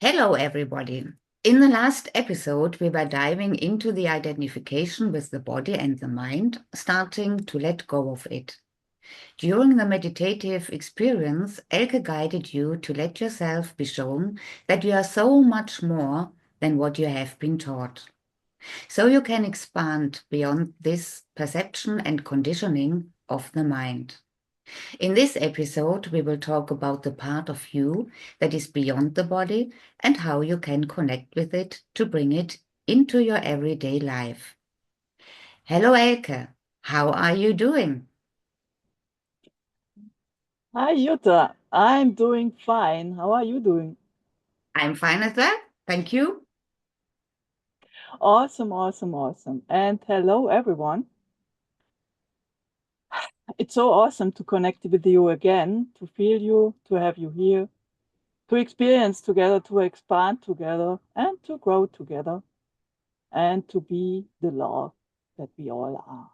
Hello, everybody. In the last episode, we were diving into the identification with the body and the mind, starting to let go of it. During the meditative experience, Elke guided you to let yourself be shown that you are so much more than what you have been taught. So you can expand beyond this perception and conditioning of the mind. In this episode, we will talk about the part of you that is beyond the body and how you can connect with it to bring it into your everyday life. Hello, Elke. How are you doing? Hi, Jutta. I'm doing fine. How are you doing? I'm fine as well. Thank you. Awesome, awesome, awesome. And hello, everyone. It's so awesome to connect with you again, to feel you, to have you here, to experience together, to expand together, and to grow together, and to be the love that we all are,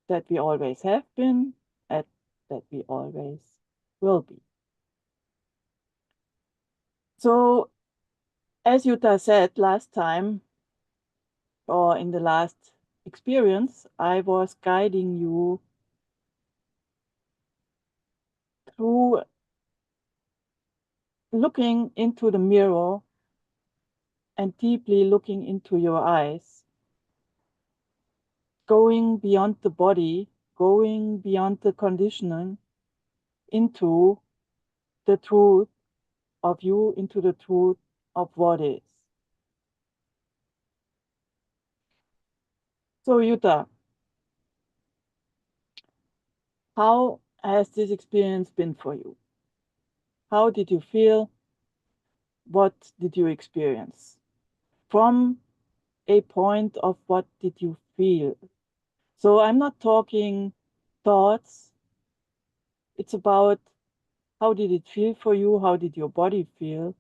that we always have been, and that we always will be. So, as Jutta said last time, or in the last experience, I was guiding you through looking into the mirror and deeply looking into your eyes, going beyond the body, going beyond the conditioning into the truth of you, into the truth of what is. So, Jutta, how has this experience been for you? How did you feel? What did you experience? From a point of what did you feel? So I'm not talking thoughts. It's about how did it feel for you? How did your body feel?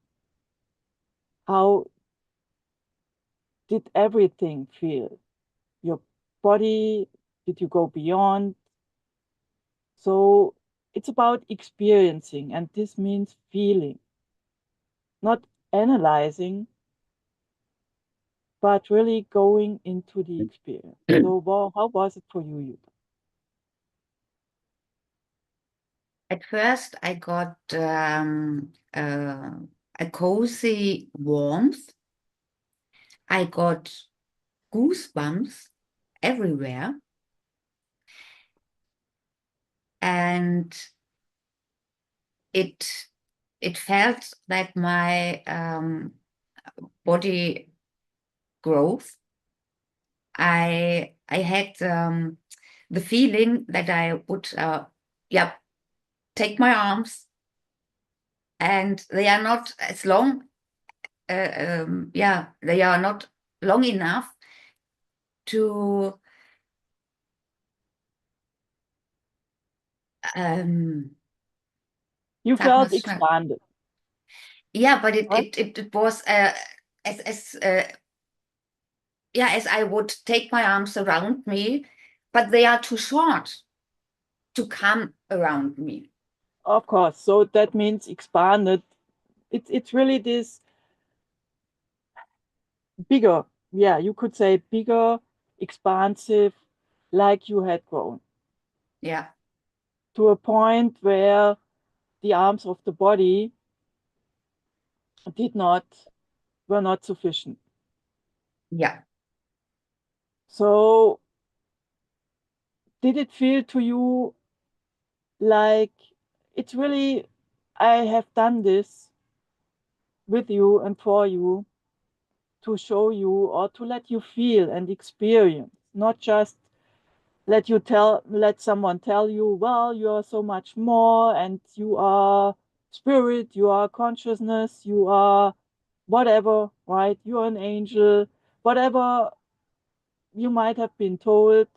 How did everything feel? Your body, did you go beyond? So it's about experiencing, and this means feeling, not analyzing, but really going into the experience. So, well, how was it for you, Yuta? At first, I got a cozy warmth. I got goosebumps everywhere. And it it felt that my body growth. I had the feeling that I would yeah take my arms, and they are not as long, yeah, they are not long enough to um You sag felt mal's schnell. expanded, Yeah, but it right? it it, it was as yeah, as I would take my arms around me, but they are too short to come around me. Of course. So that means expanded. It's really this bigger, yeah, you could say bigger, expansive, like you had grown Yeah, to a point where the arms of the body did not were not sufficient. yeah. So did it feel to you like it's really I have done this with you and for you to show you or to let you feel and experience, not just let someone tell you, well, you are so much more and you are spirit, you are consciousness, you are whatever, right? You are an angel, whatever you might have been told,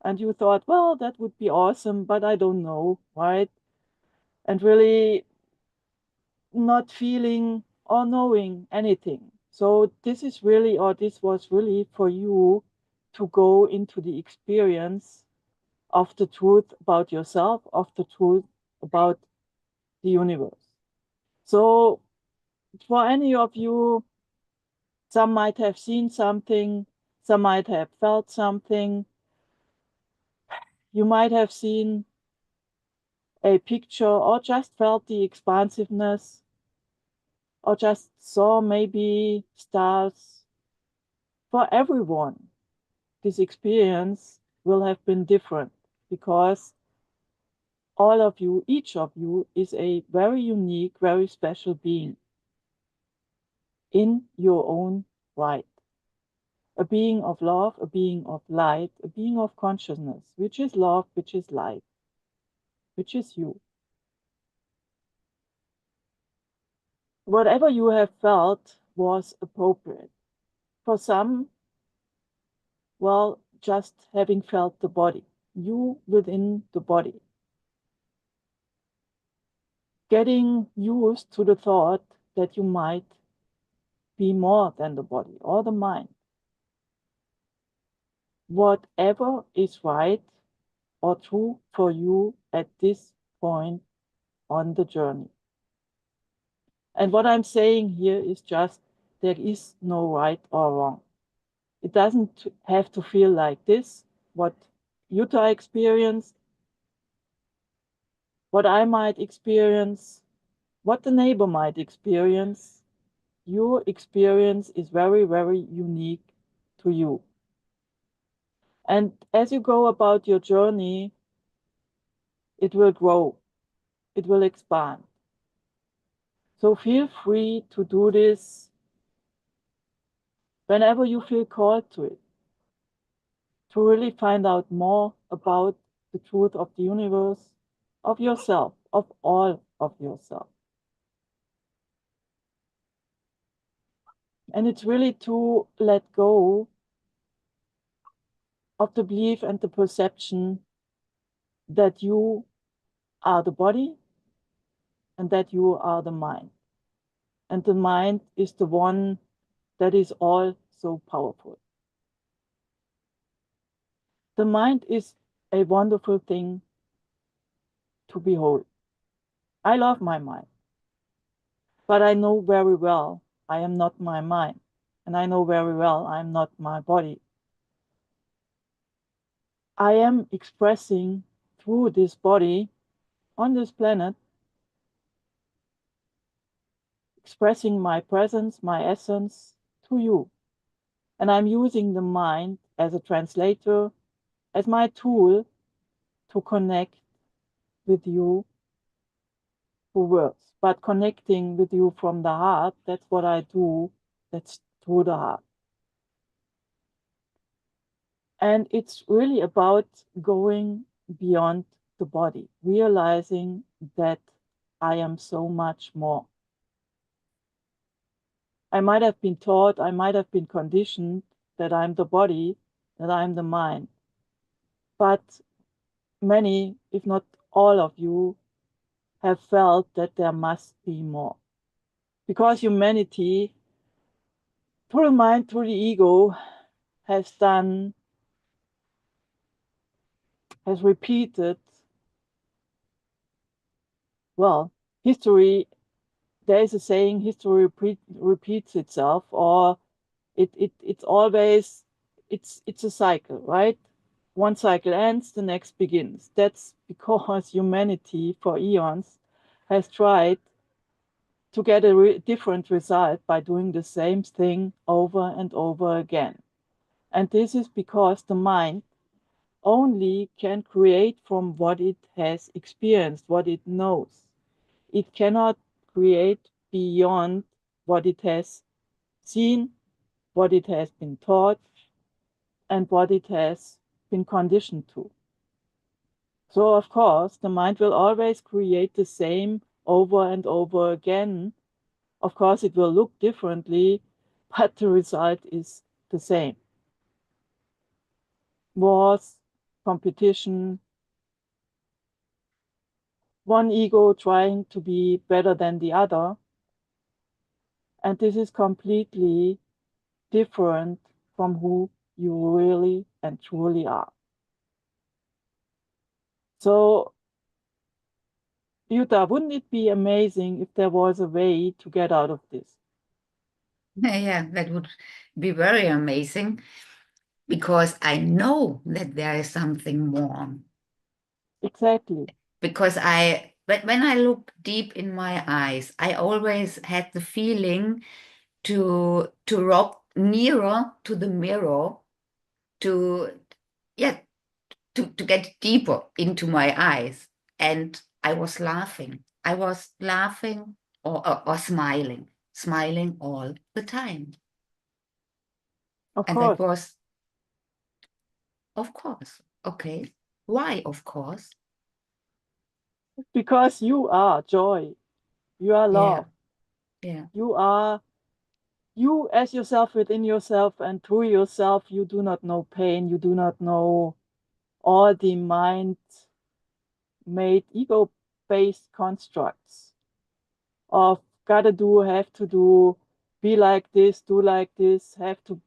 and you thought, well, that would be awesome, but I don't know, right? And really not feeling or knowing anything. So this is really, or this was really for you to go into the experience of the truth about yourself, of the truth about the universe. So For any of you, some might have seen something, some might have felt something. You might have seen a picture or just felt the expansiveness or just saw maybe stars. For everyone, this experience will have been different because all of you, each of you, is a very unique, very special being in your own right. A being of love, a being of light, a being of consciousness, which is love, which is light, which is you. Whatever you have felt was appropriate. For some, well, just having felt the body, you within the body. Getting used to the thought that you might be more than the body or the mind. Whatever is right or true for you at this point on the journey. And what I'm saying here is just there is no right or wrong. It doesn't have to feel like this, what Jutta experienced, what I might experience, what the neighbor might experience. Your experience is very, very unique to you. And as you go about your journey, it will grow, it will expand. So feel free to do this whenever you feel called to it, to really find out more about the truth of the universe, of yourself, of all of yourself. And it's really to let go of the belief and the perception that you are the body and that you are the mind. And the mind is the one that is all so powerful. The mind is a wonderful thing to behold. I love my mind, but I know very well I am not my mind, and I know very well I am not my body. I am expressing through this body on this planet, expressing my presence, my essence to you. And I'm using the mind as a translator, as my tool to connect with you through words. But connecting with you from the heart, that's what I do, that's through the heart. And it's really about going beyond the body, realizing that I am so much more. I might have been taught, I might have been conditioned that I'm the body, that I'm the mind. But many, if not all of you, have felt that there must be more. Because humanity, through the mind, through the ego, has repeated, well, history, there is a saying, history repeats itself, or it's always, it's a cycle, right? One cycle ends, the next begins. That's because humanity for eons has tried to get a different result by doing the same thing over and over again. And this is because the mind only can create from what it has experienced, what it knows. It cannot create beyond what it has seen, what it has been taught, and what it has been conditioned to. So, of course, the mind will always create the same over and over again. Of course, it will look differently, but the result is the same. Wars, competition, one ego trying to be better than the other. And this is completely different from who you really and truly are. So Jutta, wouldn't it be amazing if there was a way to get out of this? Yeah, that would be very amazing because I know that there is something more. Exactly. Because when I look deep in my eyes, I always had the feeling to rock nearer to the mirror, to yeah, to get deeper into my eyes. And I was laughing. I was laughing or smiling, smiling all the time. Of And that course. was, of course, okay. Why, of course? Because you are joy. You are Yeah, love. yeah. You are you as yourself within yourself, and through yourself you do not know pain. You do not know all the mind made ego based constructs of gotta do, have to do, be like this, do like this, have to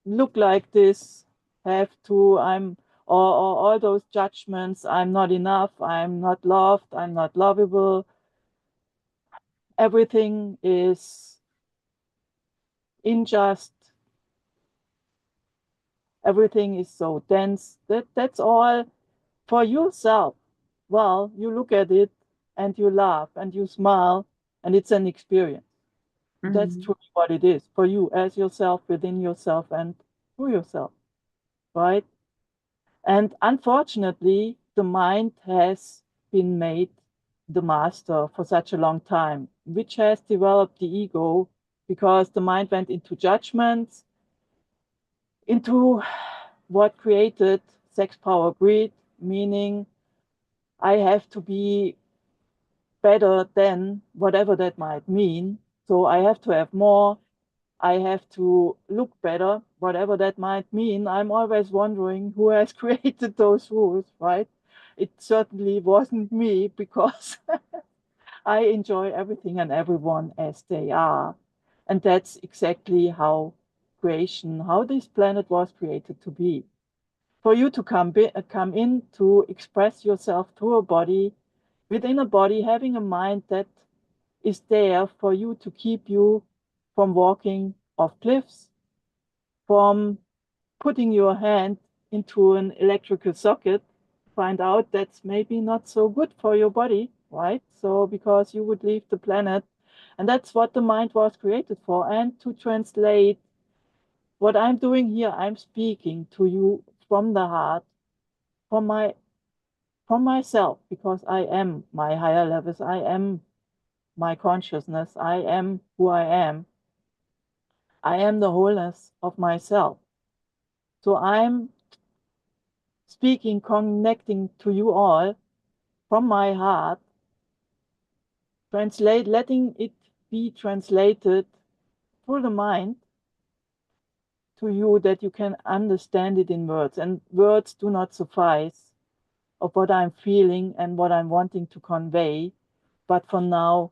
look like this, have to, or all those judgments, I'm not enough, I'm not loved, I'm not lovable. Everything is unjust, everything is so dense. That's all for yourself. Well, you look at it and you laugh and you smile, and it's an experience. That's Mhm. truly what it is for you as yourself, within yourself, and through yourself, right? And unfortunately, the mind has been made the master for such a long time, which has developed the ego because the mind went into judgments, into what created sex, power, greed, meaning I have to be better than whatever that might mean. So I have to have more. I have to look better, whatever that might mean. I'm always wondering who has created those rules, right? It certainly wasn't me because I enjoy everything and everyone as they are. And that's exactly how creation, how this planet was created to be. For you to come in to express yourself through a body, within a body, having a mind that is there for you to keep you from walking off cliffs, from putting your hand into an electrical socket, find out that's maybe not so good for your body, right? So, because you would leave the planet. And that's what the mind was created for. And to translate what I'm doing here, I'm speaking to you from the heart, from my from myself, because I am my higher levels, I am my consciousness, I am who I am the wholeness of myself. So I'm speaking, connecting to you all from my heart, letting it be translated through the mind to you that you can understand it in words. And words do not suffice of what I'm feeling and what I'm wanting to convey. But for now,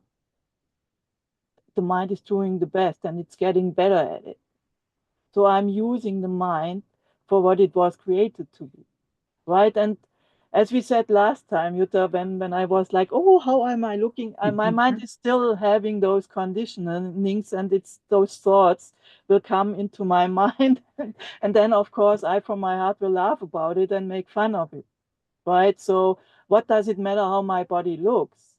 the mind is doing the best and it's getting better at it. So I'm using the mind for what it was created to be, right? And as we said last time, Jutta, when I was like, oh, how am I looking? My mind is still having those conditionings, and it's those thoughts will come into my mind. And then, of course, I from my heart will laugh about it and make fun of it, right? So what does it matter how my body looks?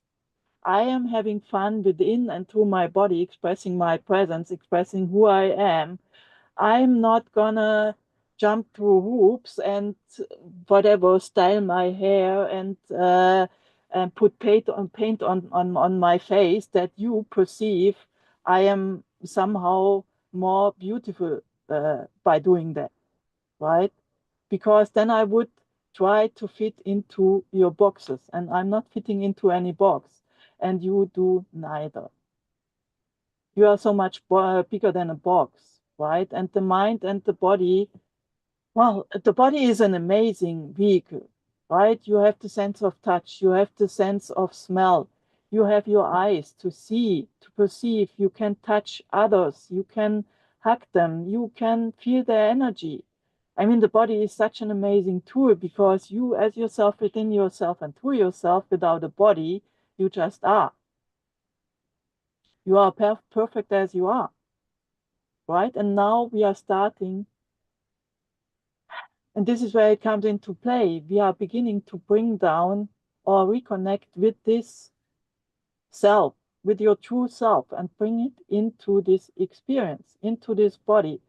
I am having fun within and through my body, expressing my presence, expressing who I am. I'm not gonna jump through hoops and whatever, style my hair and put paint on my face that you perceive I am somehow more beautiful by doing that, right? Because then I would try to fit into your boxes, and I'm not fitting into any box, and you do neither. You are so much bigger than a box, right? And the mind and the body, well, the body is an amazing vehicle, right? You have the sense of touch, you have the sense of smell, you have your eyes to see, to perceive, you can touch others, you can hug them, you can feel their energy. I mean, the body is such an amazing tool because you, as yourself, within yourself and through yourself, without a body, you just are. You are perfect as you are, right? And now we are starting, and this is where it comes into play. We are beginning to bring down or reconnect with this self, with your true self, and bring it into this experience, into this body.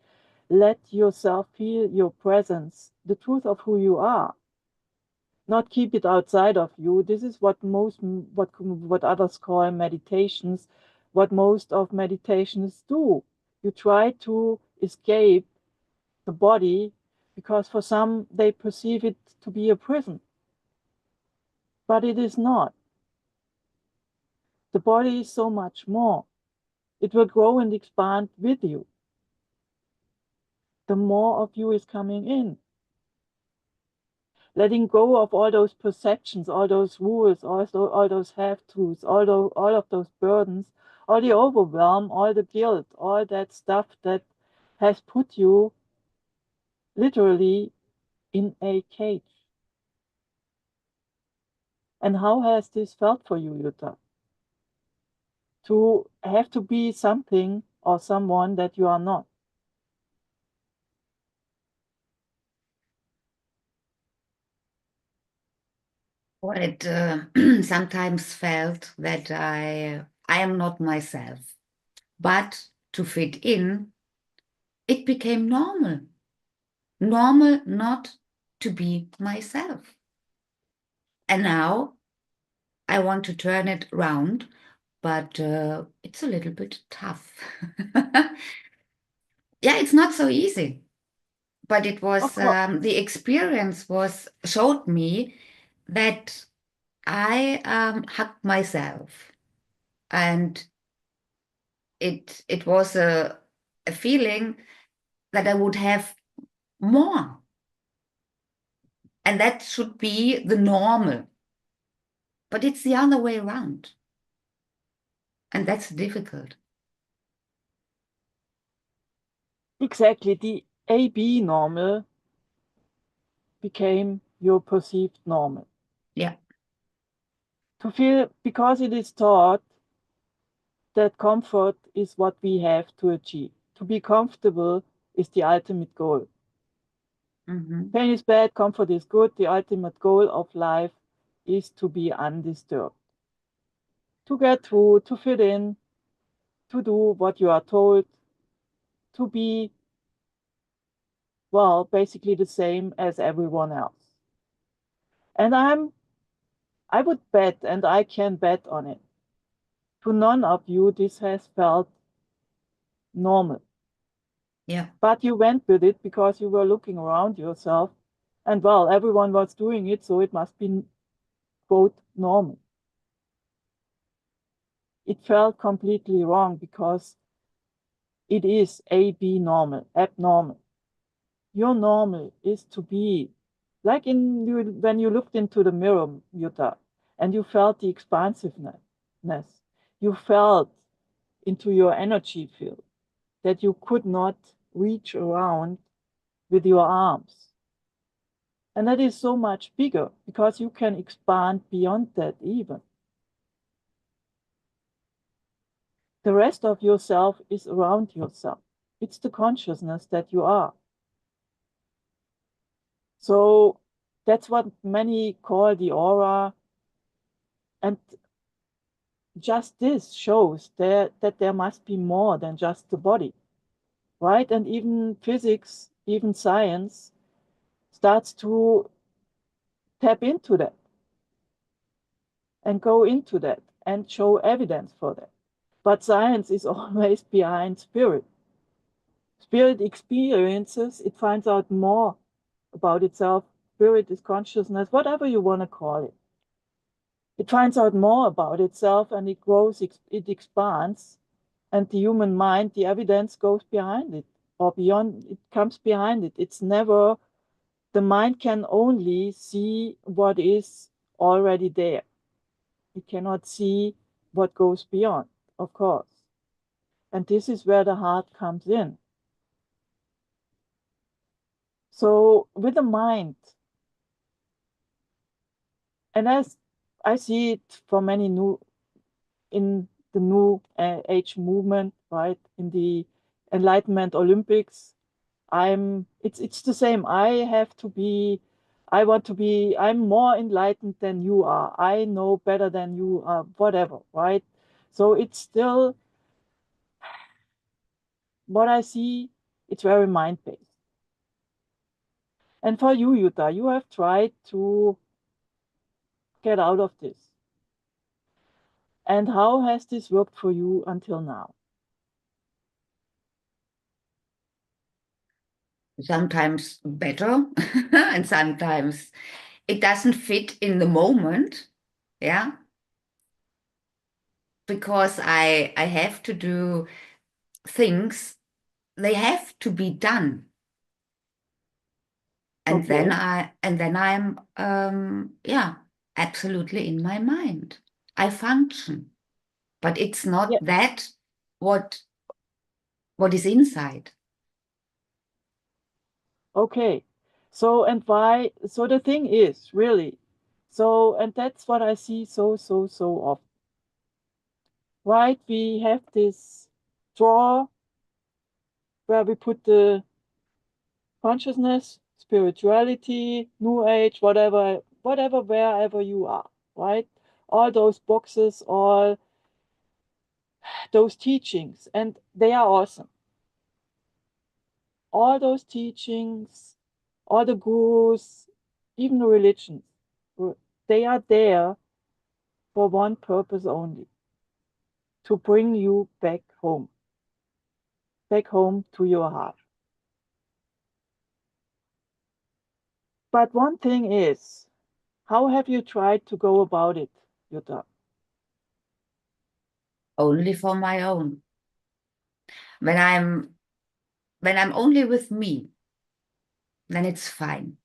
Let yourself feel your presence, the truth of who you are. Not keep it outside of you. This is what what others call meditations, what most of meditations do. You try to escape the body because for some they perceive it to be a prison, but it is not. The body is so much more. It will grow and expand with you. The more of you is coming in. Letting go of all those perceptions, all those rules, all those have-tos, all of those burdens, all the overwhelm, all the guilt, all that stuff that has put you literally in a cage. And how has this felt for you, Jutta? To have to be something or someone that you are not. Well, it sometimes felt that I am not myself, but to fit in, it became normal. Normal not to be myself. And now I want to turn it round, but it's a little bit tough. Yeah, it's not so easy, but it Of was course, the experience was showed me that I hugged myself, and it was a feeling that I would have more, and that should be the normal, but it's the other way around, and that's difficult. exactly. The AB normal became your perceived normal. Yeah. To feel, because it is taught that comfort is what we have to achieve. To be comfortable is the ultimate goal. Mm-hmm. Pain is bad, comfort is good. The ultimate goal of life is to be undisturbed, to get through, to fit in, to do what you are told, to be, well, basically the same as everyone else. And I would bet, and I can bet on it, to none of you this has felt normal. Yeah. But you went with it because you were looking around yourself, and well, everyone was doing it, so it must be, quote, normal. It felt completely wrong because it is AB normal, abnormal. Your normal is to be like when you looked into the mirror, Jutta, and you felt the expansiveness. You felt into your energy field that you could not reach around with your arms. And that is so much bigger because you can expand beyond that even. The rest of yourself is around yourself. It's the consciousness that you are. So that's what many call the aura. And just this shows that there must be more than just the body, right? And even physics, even science starts to tap into that and go into that and show evidence for that. But science is always behind spirit. Spirit experiences, it finds out more about itself. Spirit is consciousness, whatever you want to call it. It finds out more about itself and it grows, it expands. And the human mind, the evidence goes behind it or beyond, it comes behind it. It's never, the mind can only see what is already there. It cannot see what goes beyond, of course. And this is where the heart comes in. So with the mind, and as I see it for many in the new age movement, right? In the Enlightenment Olympics, it's the same. I want to be, I'm more enlightened than you are. I know better than you are, whatever, right? So it's still what I see, it's very mind-based. And for you, Jutta, you have tried to get out of this. And how has this worked for you until now? Sometimes better, and sometimes it doesn't fit in the moment. Yeah. Because I have to do things, they have to be done. And then Okay. I'm yeah, absolutely in my mind. I function. But it's not Yeah. that what what is inside. Okay. So, and why? So the thing is, really, so, and that's what I see so often, right? We have this drawer where we put the consciousness, spirituality, new age, whatever, wherever you are, right? All those boxes, all those teachings, and they are awesome. All those teachings, all the gurus, even the religions, they are there for one purpose only, to bring you back home to your heart. But one thing is, how have you tried to go about it, Jutta? Only for my own. When I'm when I'm only with me, then it's fine.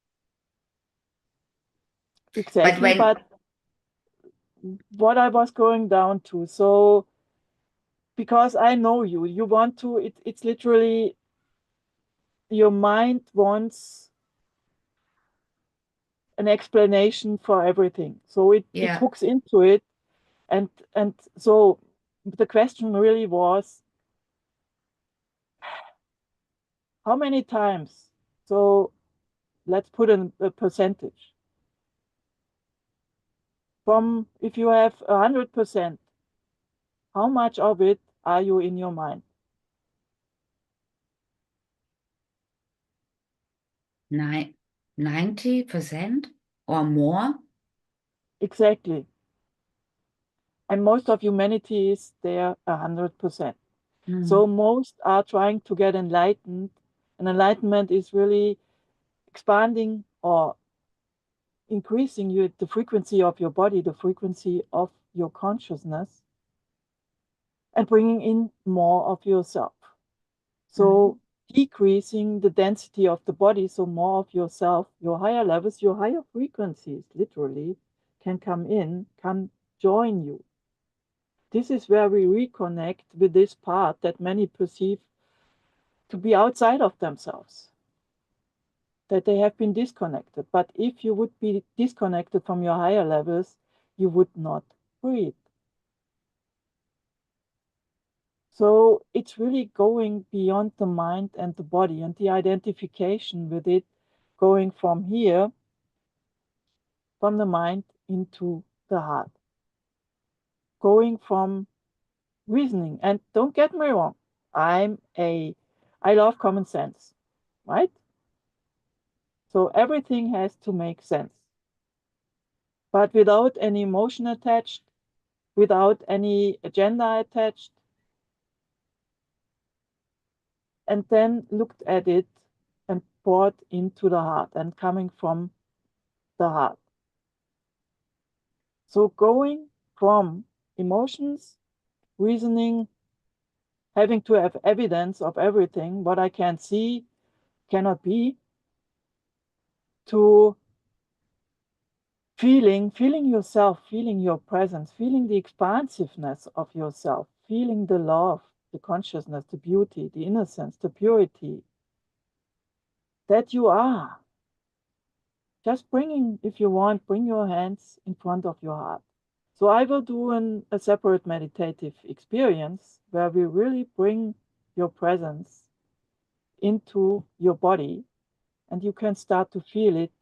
But Exactly, when but what I was going down to, so because I know you, you want to, it's literally your mind wants an explanation for everything. So it yeah, hooks into it. And so the question really was, how many times? So let's put a percentage. From if you have 100%, how much of it are you in your mind? 90% or more. Exactly. And most of humanity is there 100%. So Mm. most are trying to get enlightened, and enlightenment is really expanding or increasing the frequency of your body, the frequency of your consciousness, and bringing in more of yourself. Mhm. So decreasing the density of the body, so more of yourself, your higher levels, your higher frequencies, literally, can come in, can join you. This is where we reconnect with this part that many perceive to be outside of themselves, that they have been disconnected. But if you would be disconnected from your higher levels, you would not breathe. So it's really going beyond the mind and the body and the identification with it, going from here, from the mind into the heart, going from reasoning. And don't get me wrong, I love common sense, right? So everything has to make sense, but without any emotion attached, without any agenda attached, and then looked at it and brought into the heart and coming from the heart. So going from emotions, reasoning, having to have evidence of everything, what I can see cannot be, to feeling yourself, feeling your presence, feeling the expansiveness of yourself, feeling the love, the consciousness, the beauty, the innocence, the purity, that you are. Just if you want, bring your hands in front of your heart. So I will do a separate meditative experience where we really bring your presence into your body, and you can start to feel it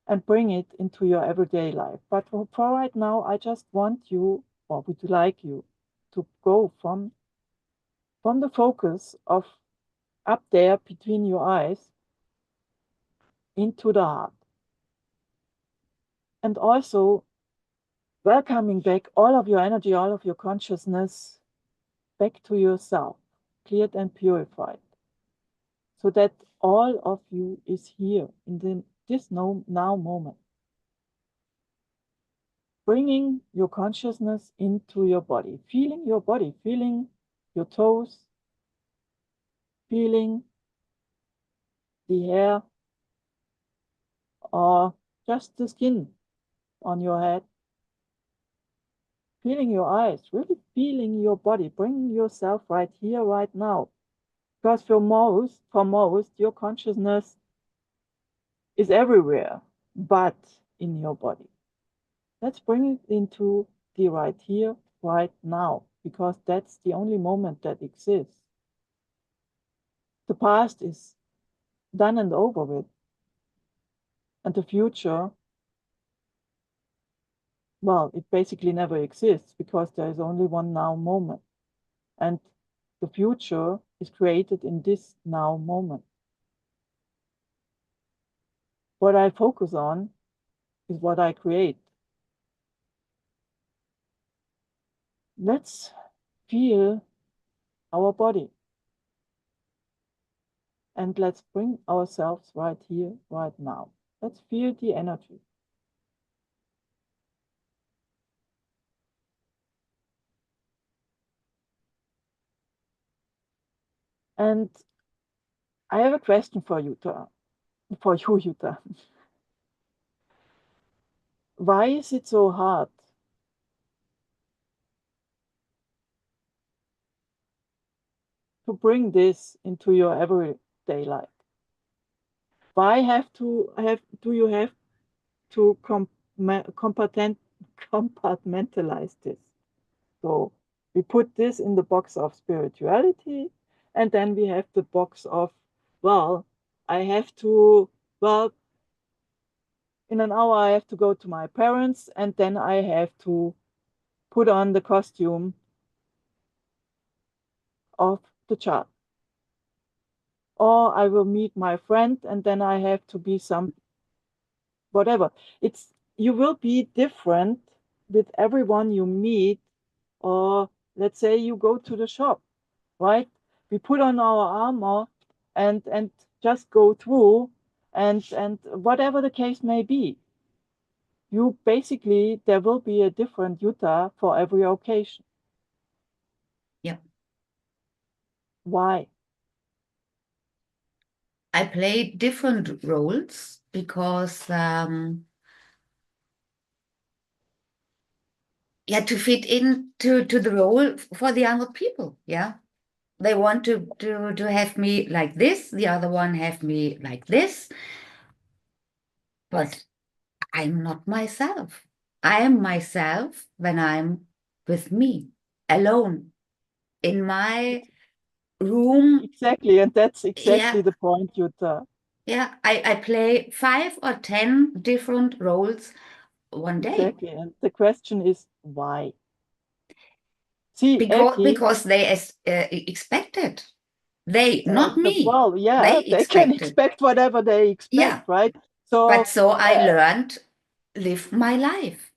and bring it into your everyday life. But for right now, I just want you, or would like you, to go from the focus of up there between your eyes into the heart. And also welcoming back all of your energy, all of your consciousness back to yourself, cleared and purified, so that all of you is here in this now moment. Bringing your consciousness into your body, feeling your toes, feeling the hair or just the skin on your head, feeling your eyes, really feeling your body, bringing yourself right here, right now. Because for most, your consciousness is everywhere, but in your body. Let's bring it into the right here, right now, because that's the only moment that exists. The past is done and over with, and the future, well, it basically never exists because there is only one now moment. And the future is created in this now moment. What I focus on is what I create. Let's feel our body. And let's bring ourselves right here, right now. Let's feel the energy. And I have a question for you, Jutta. Why is it so hard to bring this into your everyday life? Why do you have to compartmentalize this? So we put this in the box of spirituality, and then we have the box of, well, I have to, well, in an hour I have to go to my parents, and then I have to put on the costume of the child. Or I will meet my friend, and then I have to be some whatever. You will be different with everyone you meet, or let's say you go to the shop, right? We put on our armor and just go through, and whatever the case may be, you basically there will be a different Jutta for every occasion. Yeah. Why? I play different roles because yeah, to fit into the role for the other people. Yeah. They want to have me like this, the other one have me like this, but I'm not myself. I am myself when I'm with me, alone, in my room. Exactly, and that's exactly Yeah, the point, Jutta. yeah. I play 5 or 10 different roles one day Exactly, and the question is why? See, because Elke, because they expected. They, not me. well, yeah, They they can expected. expect whatever they Yeah, expect, right? but So, so I uh, learned live my life.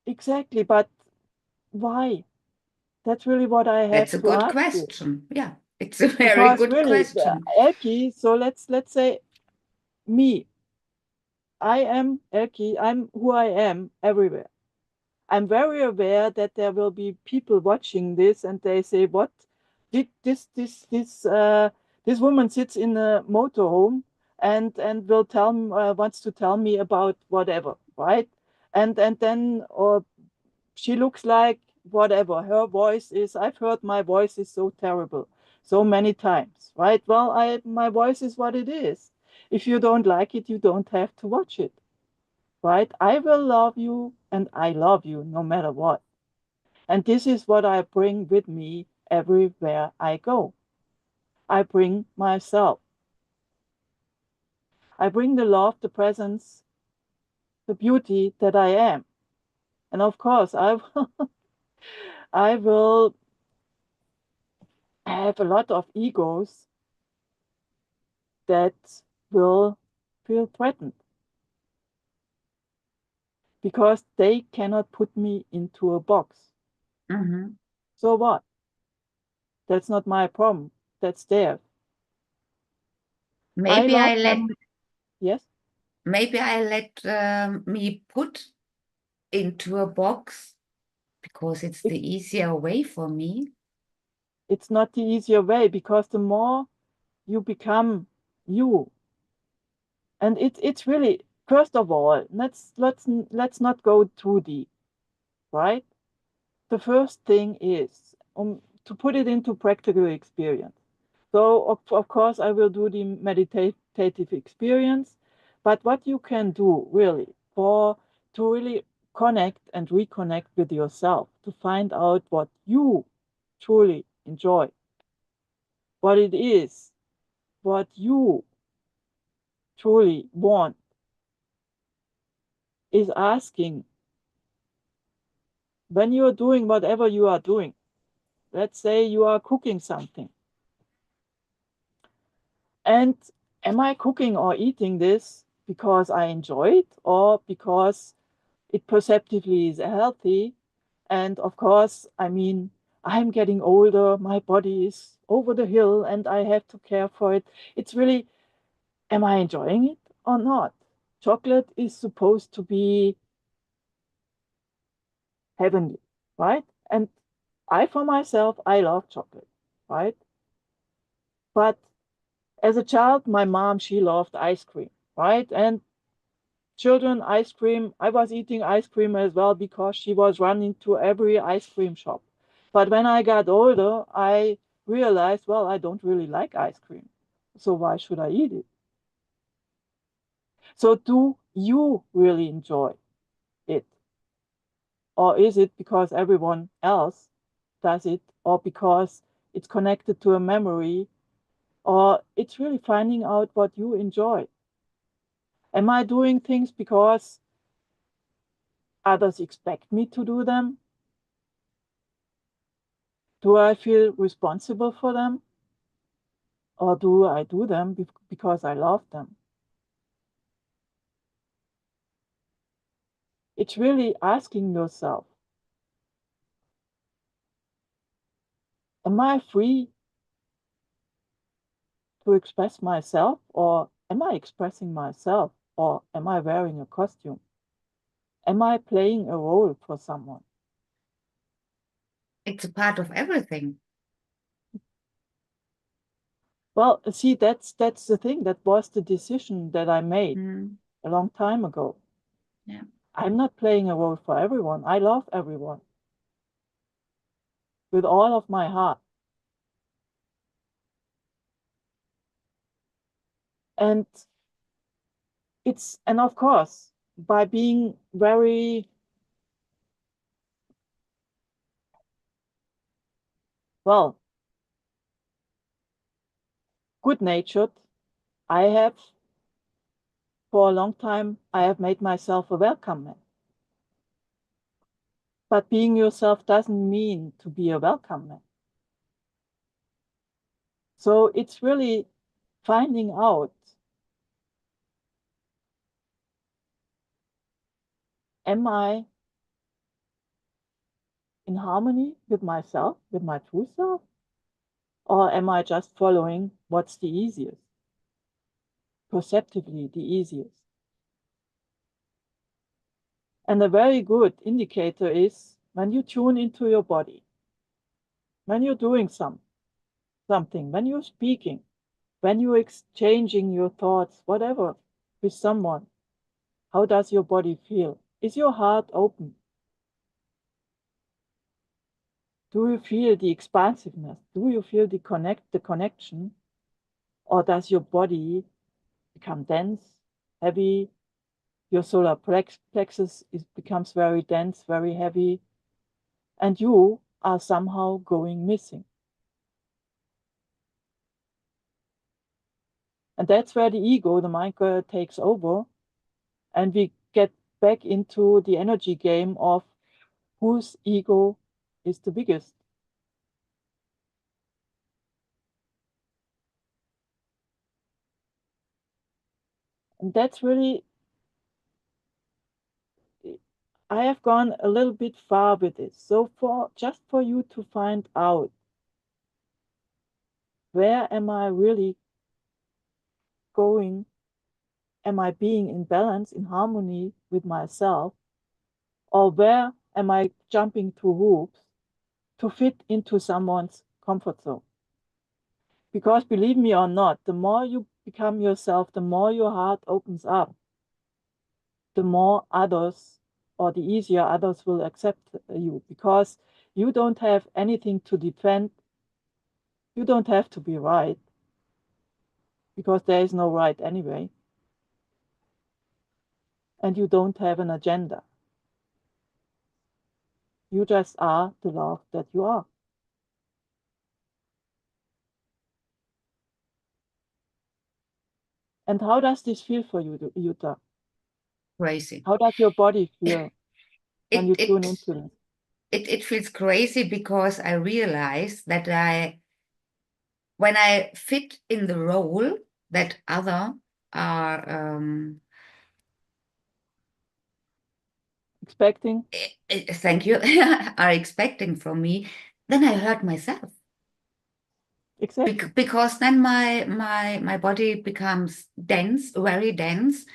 exactly, but why? That's really what I That's have a to good ask you. question. Yeah, it's a very Because good really, question. Elke, so let's say me, I am Elke, I'm who I am everywhere. I'm very aware that there will be people watching this and they say, "What? Did this woman sits in a motorhome and will wants to tell me about whatever, right? And then or she looks like whatever. Her voice is. I've heard my voice is so terrible. so many times, right? Well, my voice is what it is. If you don't like it, you don't have to watch it, right? I will love you and I love you no matter what. And this is what I bring with me everywhere I go. I bring myself. I bring the love, the presence, the beauty that I am. And of course, I will have a lot of egos that will feel threatened because they cannot put me into a box. Mm-hmm. So what? That's not my problem. That's theirs. I Maybe love I let them. Yes, maybe I let me put into a box because it's it, the easier way for me. it's not the easier way because the more you become you, and it's really, first of all, let's not go too deep, right? The first thing is to put it into practical experience. So, of course, I will do the meditative experience, but what you can do really to really connect and reconnect with yourself, to find out what you truly enjoy, what it is, what you truly want, is asking when you are doing whatever you are doing. Let's say you are cooking something. And am I cooking or eating this because I enjoy it or because it perceptively is healthy? And of course, I mean, I'm getting older, my body is over the hill, and I have to care for it. It's really, am I enjoying it or not? Chocolate is supposed to be heavenly, right? And I, for myself, I love chocolate, right? But as a child, my mom, she loved ice cream, right? And children ice cream, I was eating ice cream as well because she was running to every ice cream shop. But when I got older, I realized, well, I don't really like ice cream. So why should I eat it? So do you really enjoy it? Or is it because everyone else does it, or because it's connected to a memory, or it's really finding out what you enjoy? Am I doing things because others expect me to do them? Do I feel responsible for them? Or do I do them because I love them? It's really asking yourself, am I free to express myself, or am I expressing myself, or am I wearing a costume? Am I playing a role for someone? It's a part of everything. Well, see, that's the thing. That was the decision that I made Mm, a long time ago. yeah. I'm not playing a role for everyone. I love everyone with all of my heart. And and of course, by being very, well, good natured, I have, for a long time, I have made myself a welcome man. But being yourself doesn't mean to be a welcome man. So it's really finding out, am I in harmony with myself, with my true self? Or am I just following what's the easiest, perceptively the easiest? And a very good indicator is when you tune into your body, when you're doing something, when you're speaking, when you're exchanging your thoughts, whatever, with someone. How does your body feel? Is your heart open? Do you feel the expansiveness? Do you feel the connection? Or does your body become dense, heavy? Your solar plexus becomes very dense, very heavy, and you are somehow going missing. And that's where the ego, the mind, takes over, and we get back into the energy game of whose ego is the biggest. And that's really, I have gone a little bit far with this. So just for you to find out, where am I really going? Am I being in balance, in harmony with myself? Or where am I jumping through hoops to fit into someone's comfort zone? Because believe me or not, the more you become yourself, the more your heart opens up, the more others, or the easier others will accept you, because you don't have anything to defend. You don't have to be right, because there is no right anyway. And you don't have an agenda. You just are the love that you are. And how does this feel for you, Jutta? Crazy. How does your body feel when you It tune it into this? it feels crazy because I realize that when I fit in the role that other are Expecting? thank you, are expecting from me, then I hurt myself. Exactly. Because then my body becomes dense, very dense,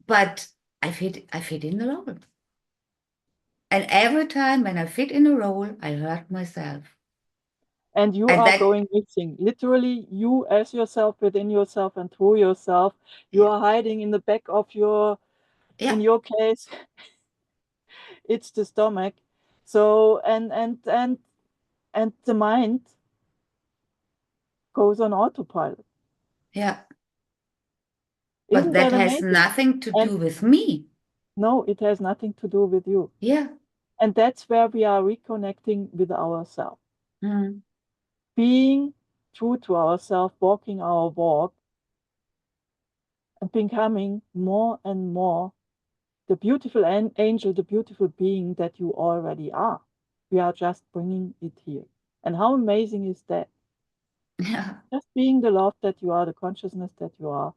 but I fit in the role. And every time when I fit in a role, I hurt myself. And you And are that, going missing. Literally, you as yourself, within yourself and through yourself, you are hiding in the back of your, yeah, in your case, it's the stomach. So, and the mind goes on autopilot. yeah. But Isn't that that has amazing? nothing to And do with me. no, it has nothing to do with you. Yeah. And that's where we are reconnecting with ourselves. Mm. Being true to ourselves, walking our walk, and becoming more and more the beautiful angel, the beautiful being that you already are. We are just bringing it here. And how amazing is that? Yeah. Just being the love that you are, the consciousness that you are,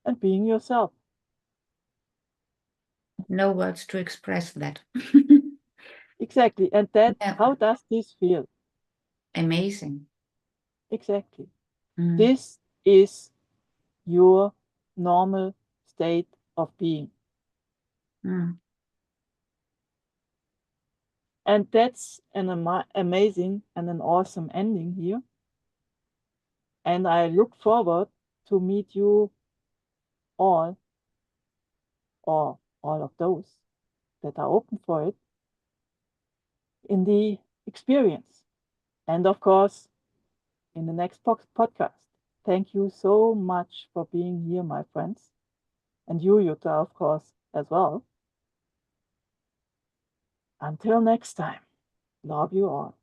and being yourself. No words to express that. Exactly. And that, Yeah. how does this feel? Amazing. Exactly. Mm. This is your normal state of being. Mm. And that's an amazing and an awesome ending here. And I look forward to meet you all, or all of those that are open for it, in the experience. And of course, in the next podcast. Thank you so much for being here, my friends. And you, Jutta, of course, as well. Until next time, love you all.